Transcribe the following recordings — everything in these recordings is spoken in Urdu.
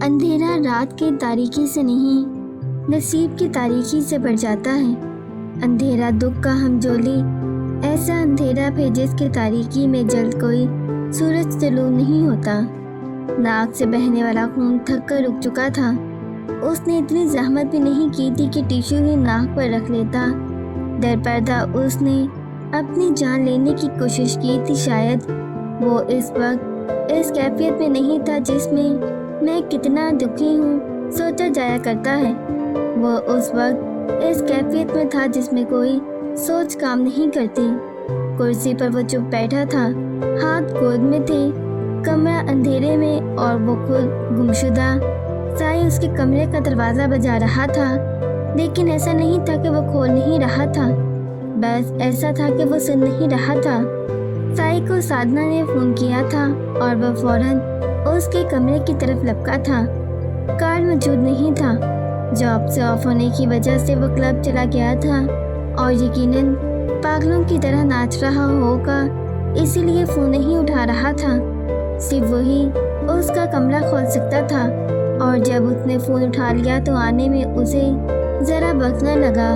اندھیرا رات کی تاریکی سے نہیں، نصیب کی تاریکی سے بڑھ جاتا ہے۔ اندھیرا دکھ کا ہمجولی، ایسا اندھیرا پھر جس کی تاریکی میں جلد کوئی سورج طلوع نہیں ہوتا۔ ناک سے بہنے والا خون تھک کر رک چکا تھا۔ اس نے اتنی زحمت بھی نہیں کی تھی کہ ٹیشو ہی ناک پر رکھ لیتا۔ در پردہ اس نے اپنی جان لینے کی کوشش کی تھی۔ شاید وہ اس وقت اس کیفیت میں نہیں تھا جس میں کتنا دکھی ہوں سوچا جایا کرتا ہے۔ وہ اس وقت اس کیفیت میں تھا جس میں کوئی سوچ کام نہیں کرتی۔ کرسی پر وہ چپ بیٹھا تھا، ہاتھ گود میں تھے، کمرہ اندھیرے میں اور وہ خود گمشدہ۔ سائی اس کے کمرے کا دروازہ بجا رہا تھا، لیکن ایسا نہیں تھا کہ وہ کھول نہیں رہا تھا، بس ایسا تھا کہ وہ سن نہیں رہا تھا۔ سائی کو سادھنا نے فون کیا تھا اور وہ فوراً اس کے کمرے کی طرف لپکا تھا۔ کارڈ موجود نہیں تھا۔ جاب سے آف ہونے کی وجہ سے وہ کلب چلا گیا تھا اور یقیناً پاگلوں کی طرح ناچ رہا ہوگا، اسی لیے فون نہیں اٹھا رہا تھا۔ صرف وہی اس کا کمرہ کھول سکتا تھا، اور جب اس نے فون اٹھا لیا تو آنے میں اسے ذرا وقت نہ لگا۔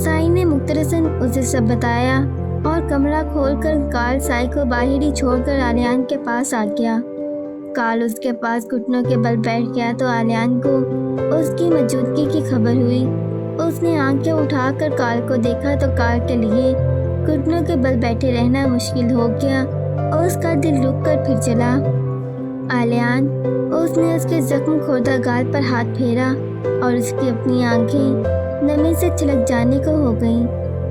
سائی نے مختصراً اسے سب بتایا اور کمرہ کھول کر کارل سائی کو باہر ہی چھوڑ کر آلیان کے پاس آ گیا۔ کارل اس کے پاس گھٹنوں کے بل بیٹھ گیا تو آلیان کو اس کی موجودگی کی خبر ہوئی۔ اس نے آنکھیں اٹھا کر کارل کو دیکھا تو کارل کے لیے گھٹنوں کے بل بیٹھے رہنا مشکل ہو گیا اور اس کا دل رک کر پھر چلا۔ آلیان، اس نے اس کے زخم خوردہ گال پر ہاتھ پھیرا اور اس کی اپنی آنکھیں نمی سے چھلک جانے کو ہو گئیں۔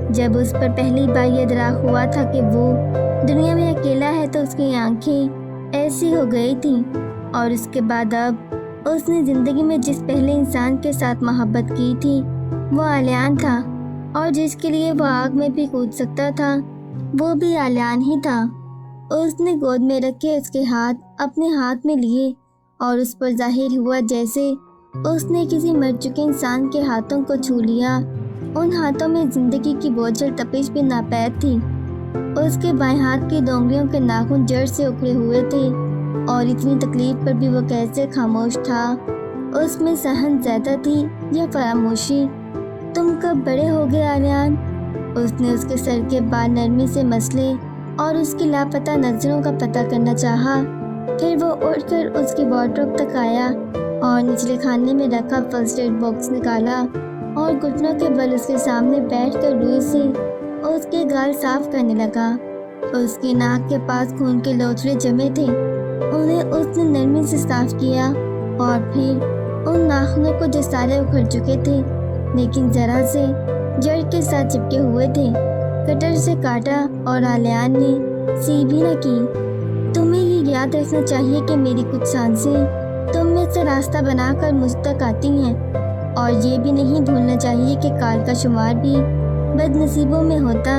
جب اس پر پہلی بار یہ ادراک ہوا تھا کہ وہ دنیا میں اکیلا ہے تو اس کی آنکھیں ایسی ہو گئی تھیں، اور اس کے بعد اب اس نے زندگی میں جس پہلے انسان کے ساتھ محبت کی تھی وہ آلیان تھا، اور جس کے لیے وہ آگ میں بھی کود سکتا تھا وہ بھی آلیان ہی تھا۔ اس نے گود میں رکھے اس کے ہاتھ اپنے ہاتھ میں لیے اور اس پر ظاہر ہوا جیسے اس نے کسی مر چکے انسان کے ہاتھوں کو چھو لیا۔ ان ہاتھوں میں زندگی کی بوجھل تپش بھی ناپید تھی۔ اس کے بائیں ہاتھ کی دونگلیوں کے ناخن جڑ سے اکھڑے ہوئے تھے، اور اتنی تکلیف پر بھی وہ کیسے خاموش تھا۔ اس میں سہن زیادہ تھی یا فراموشی؟ تم کب بڑے ہو گئے آلیان؟ اس نے اس کے سر کے بال نرمی سے مسلے اور اس کی لاپتہ نظروں کا پتہ کرنا چاہا۔ پھر وہ اٹھ کر اس کی وارڈروب تک آیا اور نچلے خانے میں رکھا فرسٹ ایڈ باکس نکالا اور گھٹنوں کے بل اس کے سامنے بیٹھ کر روئی سے اس کے گال صاف کرنے لگا۔ اس کی ناک کے پاس خون کے لوتھڑے جمے تھے، انہیں اس نے نرمی سے صاف کیا، اور پھر ان ناخنوں کو جو سارے اکھڑ چکے تھے لیکن ذرا سے جڑ کے ساتھ چپکے ہوئے تھے، کٹر سے کاٹا اور آلیان نے سی بھی نہ کی۔ تمہیں یہ یاد رکھنا چاہیے کہ میری کچھ سانسیں تم میں سے راستہ بنا کر مجھ تک آتی ہیں، اور یہ بھی نہیں بھولنا چاہیے کہ کارل کا شمار بھی بد نصیبوں میں ہوتا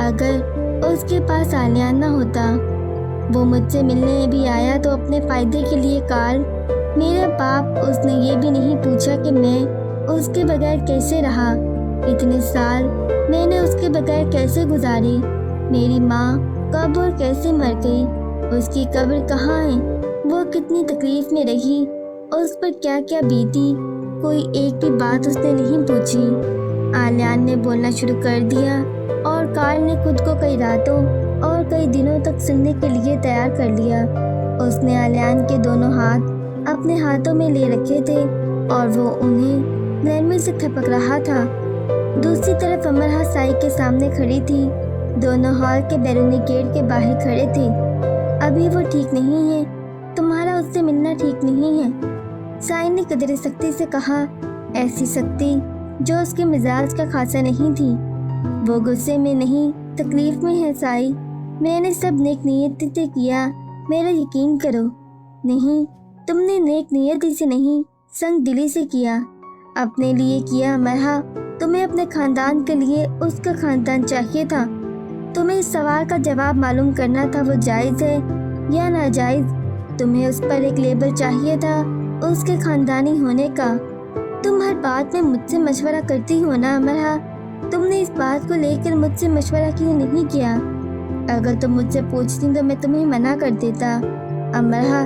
اگر اس کے پاس آلیان نہ ہوتا۔ وہ مجھ سے ملنے بھی آیا تو اپنے فائدے کے لیے۔ کارل میرا باپ، اس نے یہ بھی نہیں پوچھا کہ میں اس کے بغیر کیسے رہا، اتنے سال میں نے اس کے بغیر کیسے گزارے، میری ماں کب اور کیسے مر گئی، اس کی قبر کہاں ہے، وہ کتنی تکلیف میں رہی، اس پر کیا کیا بیتی، کوئی ایک بھی بات اس نے نہیں پوچھی۔ آلیان نے بولنا شروع کر دیا اور کارل نے خود کو کئی راتوں اور کئی دنوں تک سننے کے لیے تیار کر لیا۔ اس نے آلیان کے دونوں ہاتھ اپنے ہاتھوں میں لے رکھے تھے اور وہ انہیں نرمی سے تھپک رہا تھا۔ دوسری طرف امرا سائی کے سامنے کھڑی تھی، دونوں ہال کے بیرونی گیٹ کے باہر کھڑے تھے۔ ابھی وہ ٹھیک نہیں ہے، تمہارا اس سے ملنا ٹھیک نہیں ہے، سائی نے قدر سختی سے کہا، ایسی سختی جو اس کے مزاج کا خاصا نہیں تھی۔ وہ غصے میں نہیں، تکلیف میں ہے سائی، میں نے سب نیک نیتی سے کیا، میرا یقین کرو۔ نہیں، تم نے نیک نیتی سے نہیں، سنگ دلی سے کیا، اپنے لیے کیا امرا، تمہیں اپنے خاندان کے لیے اس کا خاندان چاہیے تھا، تمہیں اس سوال کا جواب معلوم کرنا تھا وہ جائز ہے یا ناجائز، تمہیں اس پر ایک لیبل چاہیے تھا اس کے خاندانی ہونے کا۔ تم ہر بات میں مجھ سے مشورہ کرتی ہو نا امرا، تم نے اس بات کو لے کر مجھ سے مشورہ کیوں نہیں کیا؟ اگر تم مجھ سے پوچھتی تو میں تمہیں منع کر دیتا۔ امرا،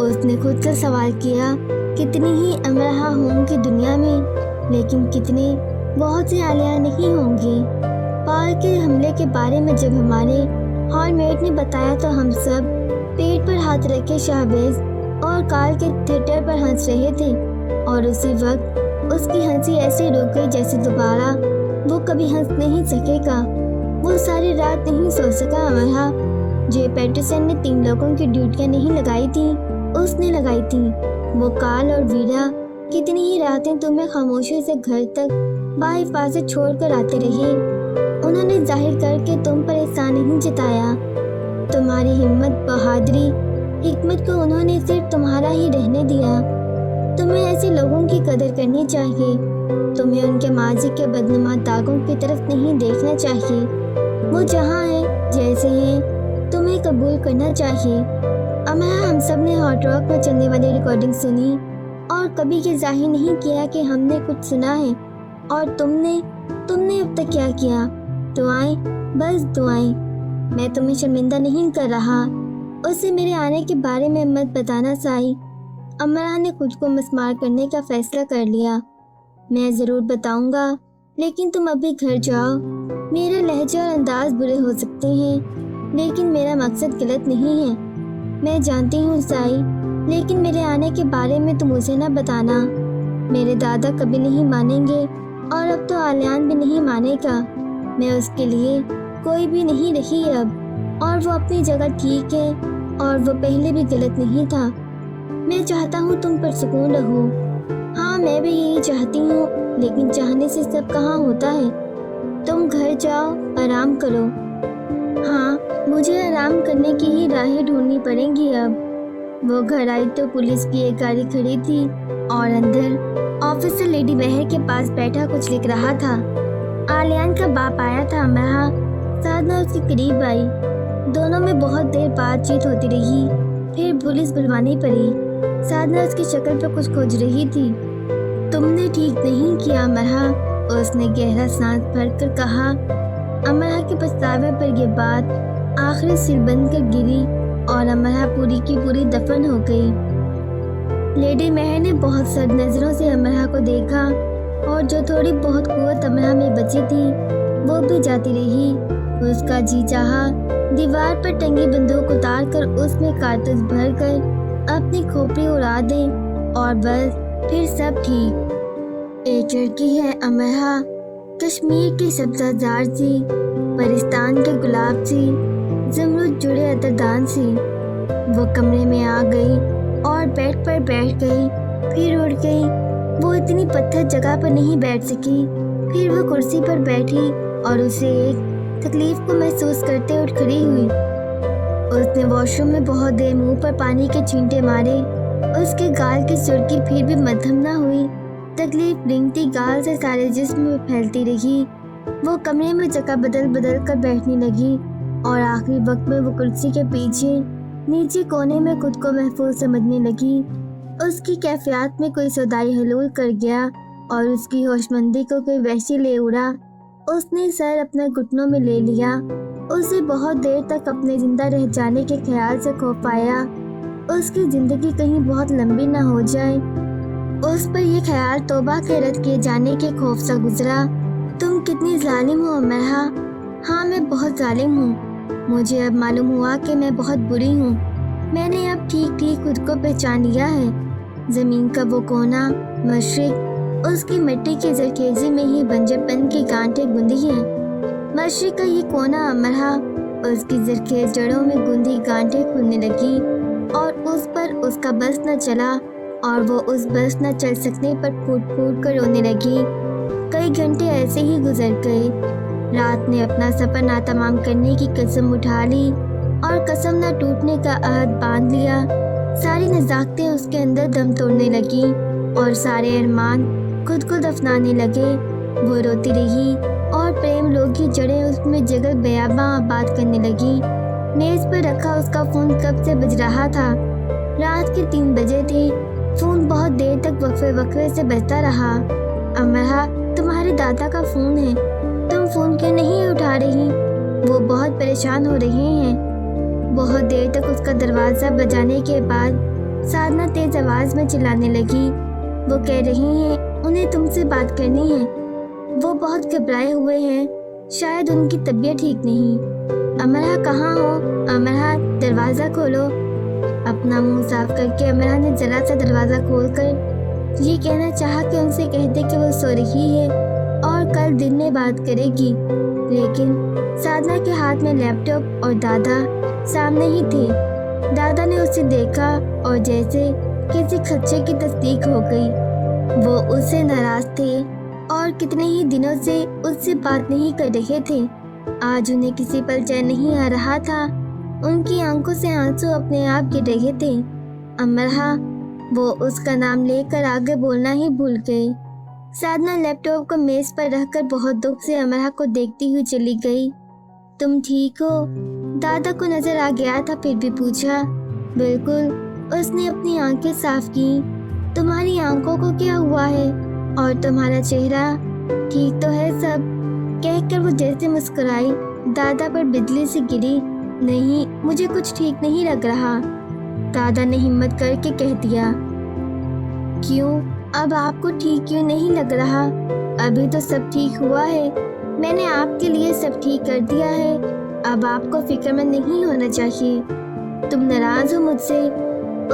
اس نے خود سے سوال کیا۔ کتنی ہی امرہ ہوں گی دنیا میں، لیکن کتنے بہت سے عالیہ نہیں ہوں گی۔ پال کے حملے کے بارے میں جب ہمارے ہال میٹ نے بتایا تو ہم سب پیٹ پر ہاتھ رکھے شہباز اور کال کے تھیٹر پر ہنس رہے تھے، اور اسی وقت اس کی ہنسی ایسے رک گئی جیسے دوبارہ وہ کبھی ہنس نہیں سکے گا۔ وہ ساری رات نہیں سو سکا۔ امرہ جے پیٹرسن نے 3 لوگوں کی ڈیوٹیاں نہیں لگائی تھیں، اس نے لگائی تھیں۔ وہ کال اور ویرا کتنی ہی راتیں تمہیں خاموشی سے گھر تک بحفاظت چھوڑ کر آتے رہے۔ انہوں نے ظاہر کر کے تم پر احسان نہیں جتایا۔ تمہاری ہمت، بہادری، حکمت کو انہوں نے صرف تمہارا ہی رہنے دیا۔ تمہیں ایسے لوگوں کی قدر کرنی چاہیے۔ تمہیں ان کے ماضی کے بدنما داغوں کی طرف نہیں دیکھنا چاہیے۔ وہ جہاں ہیں، جیسے ہیں، تمہیں قبول کرنا چاہیے۔ امرہ، ہم سب نے ہاٹ راک میں چلنے والی ریکارڈنگ سنی اور کبھی یہ ظاہر نہیں کیا کہ ہم نے کچھ سنا ہے۔ اور تم نے اب تک کیا کیا؟ دعائیں، بس دعائیں۔ میں تمہیں شرمندہ نہیں کر رہا۔ اسے میرے آنے کے بارے میں مت بتانا سائی۔ امرہ نے خود کو مسمار کرنے کا فیصلہ کر لیا۔ میں ضرور بتاؤں گا، لیکن تم ابھی گھر جاؤ۔ میرا لہجہ اور انداز برے ہو سکتے ہیں، لیکن میرا مقصد غلط نہیں ہے۔ میں جانتی ہوں سائی، لیکن میرے آنے کے بارے میں تم اسے نہ بتانا۔ میرے دادا کبھی نہیں مانیں گے، اور اب تو آلیان بھی نہیں مانے گا۔ میں اس کے لیے کوئی بھی نہیں رہی اب، اور وہ اپنی جگہ ٹھیک ہے، اور وہ پہلے بھی غلط نہیں تھا۔ میں چاہتا ہوں تم پر سکون رہو۔ ہاں، میں بھی یہی چاہتی ہوں، لیکن چاہنے سے سب کہاں ہوتا ہے۔ تم گھر جاؤ، آرام کرو۔ ہاں، مجھے آرام کرنے کی ہی راہیں ڈھونڈنی پڑیں گی اب۔ وہ گھر آئی تو پولیس کی ایک گاڑی کھڑی تھی، اور اندر آفیسر لیڈی بہر کے پاس بیٹھا کچھ لکھ رہا تھا۔ آلیان کا باپ آیا تھا۔ امرہ سادھنا اس کے قریب آئی۔ دونوں میں بہت دیر بات چیت ہوتی رہی، پھر پولیس بلوانی پڑی۔ سادھنا اس کی شکل پر کچھ کھوج رہی تھی۔ تم نے ٹھیک نہیں کیا امرہ، اس نے گہرا سانس بھر کر کہا۔ امرہ کے پچھتاوے پر یہ بات آخری سر بن کر گری، اور امرہ پوری کی پوری دفن ہو گئی۔ لیڈی مہر نے بہت سرد نظروں سے امرہ کو دیکھا، اور جو تھوڑی بہت قوت امرہ میں بچی تھی وہ بھی جاتی رہی۔ اس کا جی چاہا دیوار پر ٹنگی بندوق اتار کر اس میں کارتوس بھر کر اپنی کھوپڑی اڑا دے، اور بس پھر سب ٹھیک۔ ایک لڑکی ہے امرہ، کشمیر کی سبزہ زار سی، پرستان کے گلاب سی، زمرد جڑے عطردان سی۔ وہ کمرے میں آ گئی اور بیڈ پر بیٹھ گئی، پھر اڑ گئی۔ وہ اتنی پتھر جگہ پر نہیں بیٹھ سکی، پھر وہ کرسی پر بیٹھی اور اسے ایک تکلیف کو محسوس کرتے اٹھ کھڑی ہوئی۔ اس نے واش روم میں بہت دیر منہ پر پانی کے چھینٹے مارے۔ اس کے گال کی سرخی پھر بھی مدھم نہ ہوئی۔ تکلیف رنگتی گال سے سارے جسم میں پھیلتی رہی۔ وہ کمرے میں جگہ بدل بدل کر بیٹھنے لگی، اور آخری وقت میں وہ کرسی کے پیچھے نیچے کونے میں خود کو محفوظ سمجھنے لگی۔ اس کی کیفیات میں کوئی سودائی حلول کر گیا، اور اس کی ہوش مندی کو کوئی وحشی لے اڑا۔ اس نے سر اپنے گھٹنوں میں لے لیا۔ اسے بہت دیر تک اپنے زندہ رہ جانے کے خیال سے خوف آیا، اس کی زندگی کہیں بہت لمبی نہ ہو جائے۔ اس پر یہ خیال توبہ کے رد کیے جانے کے خوف سے گزرا۔ تم کتنی ظالم ہو امرہ۔ ہاں، میں بہت ظالم ہوں۔ مجھے اب معلوم ہوا کہ میں بہت بری ہوں۔ میں نے اب ٹھیک ٹھیک خود کو پہچان لیا ہے۔ زمین کا وہ کونا، مشرق، اس کی مٹی کی زرخیزی میں ہی بنجر پن کی گانٹیں گندی ہیں۔ مشرق کا یہ کونا امرہ، اس کی زرخیز جڑوں میں گندی گانٹیں کھلنے لگی، اور اس پر اس کا بس نہ چلا، اور وہ اس بس نہ چل سکنے پر پھوٹ پھوٹ کر رونے لگی۔ کئی گھنٹے ایسے ہی گزر گئے۔ رات نے اپنا سفر ناتمام کرنے کی قسم اٹھا لی، اور قسم نہ ٹوٹنے کا عہد باندھ لیا۔ ساری نزاکتیں اس کے اندر دم توڑنے لگیں، اور سارے ارمان خود کو دفنانے لگے۔ وہ روتی رہی، اور پریم لوگ کی جڑیں اس میں جگہ بیاباں آباد کرنے لگیں۔ میز پر رکھا اس کا فون کب سے بج رہا تھا۔ رات کے 3 بجے تھے۔ فون بہت دیر تک وقفے وقفے سے بجتا رہا۔ امرہ، تمہارے دادا کا فون ہے، تم فون کیوں نہیں اٹھا رہی؟ وہ بہت پریشان ہو رہے ہیں۔ بہت دیر تک اس کا دروازہ بجانے کے بعد سادھنا تیز آواز میں چلانے لگی۔ وہ کہہ رہی ہیں انہیں تم سے بات کرنی ہے۔ وہ بہت گھبرائے ہوئے ہیں، شاید ان کی طبیعت ٹھیک نہیں۔ امرا کہاں ہو؟ امرا دروازہ کھولو۔ اپنا منہ صاف کر کے امرا نے ذرا سا دروازہ کھول کر یہ کہنا چاہا کہ ان سے کہہ دے کہ وہ سو رہی ہے اور کل دن میں بات کرے گی، لیکن سادھنا کے ہاتھ میں لیپ ٹاپ اور دادا سامنے ہی تھے۔ دادا نے اسے دیکھا اور جیسے کسی خدشے کی تصدیق ہو گئی۔ وہ اس سے ناراض تھے اور کتنے ہی دنوں سے اس سے بات نہیں کر رہے تھے۔ آج انہیں کسی پل چین نہیں آ رہا تھا۔ ان کی آنکھوں سے آنسو اپنے آپ گر رہے تھے۔ امرا، وہ اس کا نام لے کر آگے بولنا ہی بھول گئے۔ سادھنا لیپ ٹاپ کو میز پر رکھ کر بہت دکھ سے امرا کو دیکھتی ہوئی چلی گئی۔ تم ٹھیک ہو؟ دادا کو نظر آ گیا تھا، پھر بھی پوچھا۔ بالکل، اس نے اپنی آنکھیں صاف کی۔ تمہاری آنکھوں کو کیا ہوا ہے؟ اور تمہارا چہرہ ٹھیک تو ہے سب؟ کہہ کر وہ جیسے مسکرائی، دادا پر بجلی سے گری۔ نہیں، مجھے کچھ ٹھیک نہیں لگ رہا، دادا نے ہمت کر کے کہہ دیا۔ کیوں؟ اب آپ کو ٹھیک کیوں نہیں لگ رہا؟ ابھی تو سب ٹھیک ہوا ہے، میں نے آپ کے لیے سب ٹھیک کر دیا ہے، اب آپ کو فکر مند نہیں ہونا چاہیے۔ تم ناراض ہو مجھ سے؟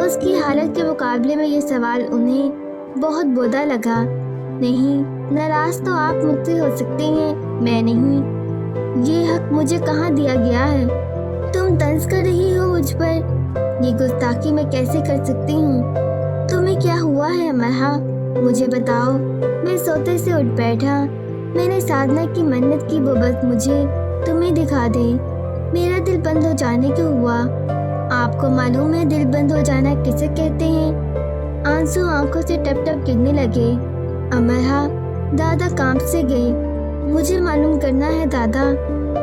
اس کی حالت کے مقابلے میں یہ سوال انہیں بہت بودا لگا۔ نہیں، ناراض تو آپ مجھ سے ہو سکتے ہیں، میں نہیں۔ یہ حق مجھے کہاں دیا گیا ہے؟ تم طنز کر رہی ہو مجھ پر؟ یہ گستاخی میں کیسے کر سکتی ہوں؟ تمہیں کیا ہوا ہے امرا؟ مجھے بتاؤ۔ میں سوتے سے اٹھ بیٹھا۔ میں نے سادھنا کی منت کی وہ بس مجھے تمہیں دکھا دے۔ میرا دل بند ہو جانے کیوں ہوا؟ آپ کو معلوم ہے دل بند ہو جانا کسے کہتے ہیں؟ آنسو آنکھوں سے ٹپ ٹپ گرنے لگے۔ امرا، دادا کانپ سے گئے۔ مجھے معلوم کرنا ہے دادا،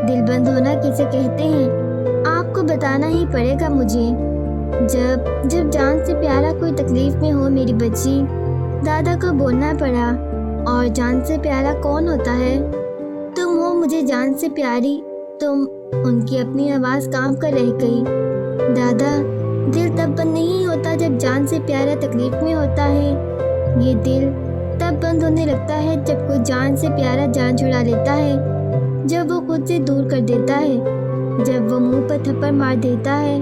دل بند ہونا کسے کہتے ہیں؟ آپ کو بتانا ہی پڑے گا مجھے۔ جب جان سے پیارا کوئی تکلیف میں ہو میری بچی، دادا کو بولنا پڑا۔ اور جان سے پیارا کون ہوتا ہے؟ تم ہو مجھے جان سے پیاری، تم۔ ان کی اپنی آواز کانپ کر رہ گئی۔ دادا، دل تب بند نہیں ہوتا جب جان سے پیارا تکلیف میں ہوتا ہے۔ یہ دل تب بند ہونے لگتا ہے جب کوئی جان سے پیارا جان چھڑا لیتا ہے، جب وہ خود سے دور کر دیتا ہے، جب وہ منہ پر تھپڑ مار دیتا ہے،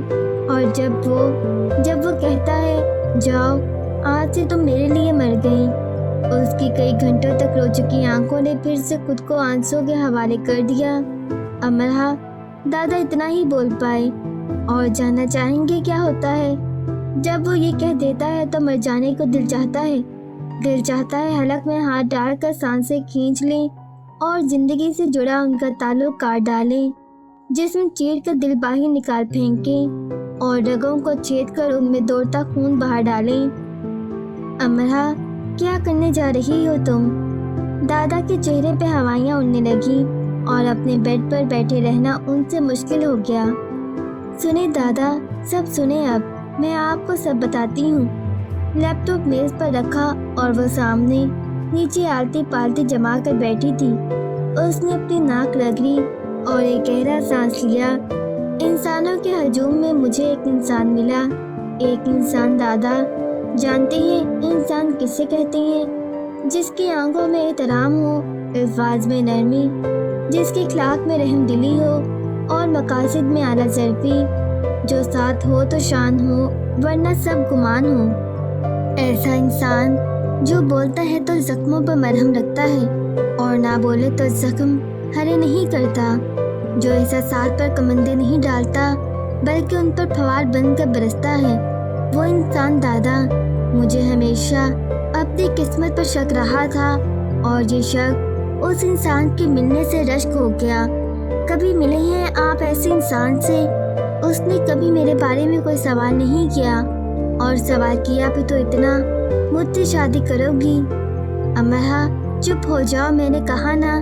اور جب وہ کہتا ہے جاؤ، آج سے تم میرے لیے مر گئی۔ اس کی کئی گھنٹوں تک رو چکی آنکھوں نے پھر سے خود کو آنسوں کے حوالے کر دیا۔ امرا، دادا اتنا ہی بول پائے۔ اور جاننا چاہیں گے کیا ہوتا ہے؟ جب وہ یہ کہہ دیتا ہے تو مر جانے کو دل چاہتا ہے۔ دل چاہتا ہے حلق میں ہاتھ ڈال کر سانسیں کھینچ لیں اور زندگی سے جڑا ان کا تعلق کاٹ ڈالیں، جسم چیر کر دل باہر نکال پھینکیں اور رگوں کو چھید کر ان میں دوڑتا خون بہا ڈالیں۔ امرا، کیا کرنے جا رہی ہو تم؟ دادا کے چہرے پہ ہوائیاں اڑنے لگی اور اپنے بیڈ پر بیٹھے رہنا ان سے مشکل ہو گیا۔ سنیں دادا، سب سنیں، اب میں آپ کو سب بتاتی ہوں۔ لیپ ٹاپ میز پر رکھا اور وہ سامنے نیچے آلتی پالتی جما کر بیٹھی تھی۔ اس نے اپنی ناک رگڑی اور ایک گہرا سانس لیا۔ انسانوں کے ہجوم میں مجھے ایک انسان ملا، ایک انسان دادا۔ جانتے ہیں انسان کسے کہتے ہیں؟ جس کی آنکھوں میں احترام ہو، الفاظ میں نرمی، جس کی اخلاق میں رحم دلی ہو اور مقاصد میں اعلیٰ ظرفی، جو ساتھ ہو تو شان ہو ورنہ سب گمان ہو۔ ایسا انسان جو بولتا ہے تو زخموں پر مرہم رکھتا ہے اور نہ بولے تو زخم ہرے نہیں کرتا، جو احساسات پر کمندے نہیں ڈالتا بلکہ ان پر پھوار بن کر برستا ہے، وہ انسان دادا۔ مجھے ہمیشہ اپنی قسمت پر شک رہا تھا اور یہ شک اس انسان کے ملنے سے رشک ہو گیا۔ کبھی ملے ہیں آپ ایسے انسان سے؟ اس نے کبھی میرے بارے میں کوئی سوال نہیں کیا، اور سوال کیا بھی تو اتنا، مجھ سے شادی کرو گی؟ امرا، چپ ہو جاؤ، میں نے کہا نا۔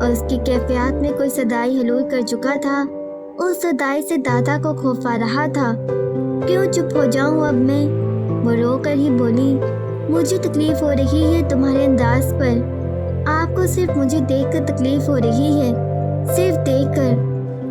اس کی کیفیات میں کوئی صدائی حلول کر چکا تھا۔ اس صدائی سے دادا کو خوف آ رہا تھا۔ کیوں چپ ہو جاؤں اب میں؟ وہ رو کر ہی بولی، مجھے تکلیف ہو رہی ہے تمہارے انداز پر۔ آپ کو صرف مجھے دیکھ کر تکلیف ہو رہی ہے، صرف دیکھ کر۔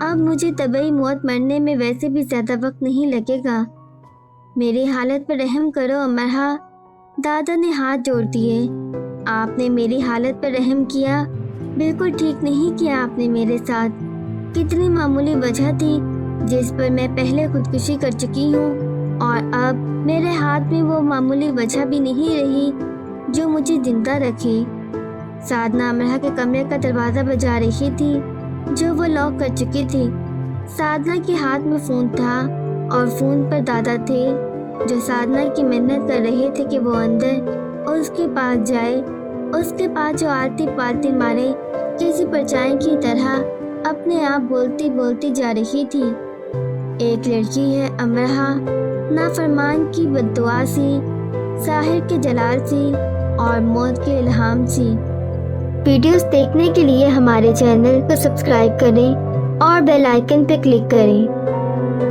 اب مجھے طبعی موت مرنے میں ویسے بھی زیادہ وقت نہیں لگے گا۔ میری حالت پر رحم کرو امرہا۔ دادا نے ہاتھ جوڑ دیے۔ آپ نے میری حالت پر رحم کیا؟ بالکل ٹھیک نہیں کیا آپ نے میرے ساتھ۔ کتنی معمولی وجہ تھی جس پر میں پہلے خودکشی کر چکی ہوں، اور اب میرے ہاتھ میں وہ معمولی وجہ بھی نہیں رہی جو مجھے زندہ رکھے۔ سادنا امرہا کے کمرے کا دروازہ بجا رہی تھی جو وہ لاک کر چکی تھی۔ سادنا کے ہاتھ میں فون تھا اور فون پر دادا تھے جو سادنا کی منت کر رہے تھے کہ وہ اندر اس کے پاس جائے، اس کے پاس جو آلتی پالتی مارے کسی پرچائیں کی طرح اپنے آپ بولتی بولتی جا رہی تھی۔ ایک لڑکی ہے امرہا، نافرمان کی بد دعا سی، ساحر کے جلال سی اور موت کے الہام سی۔ ویڈیوز دیکھنے کے لیے ہمارے چینل کو سبسکرائب کریں اور بیل آئیکن پہ کلک کریں۔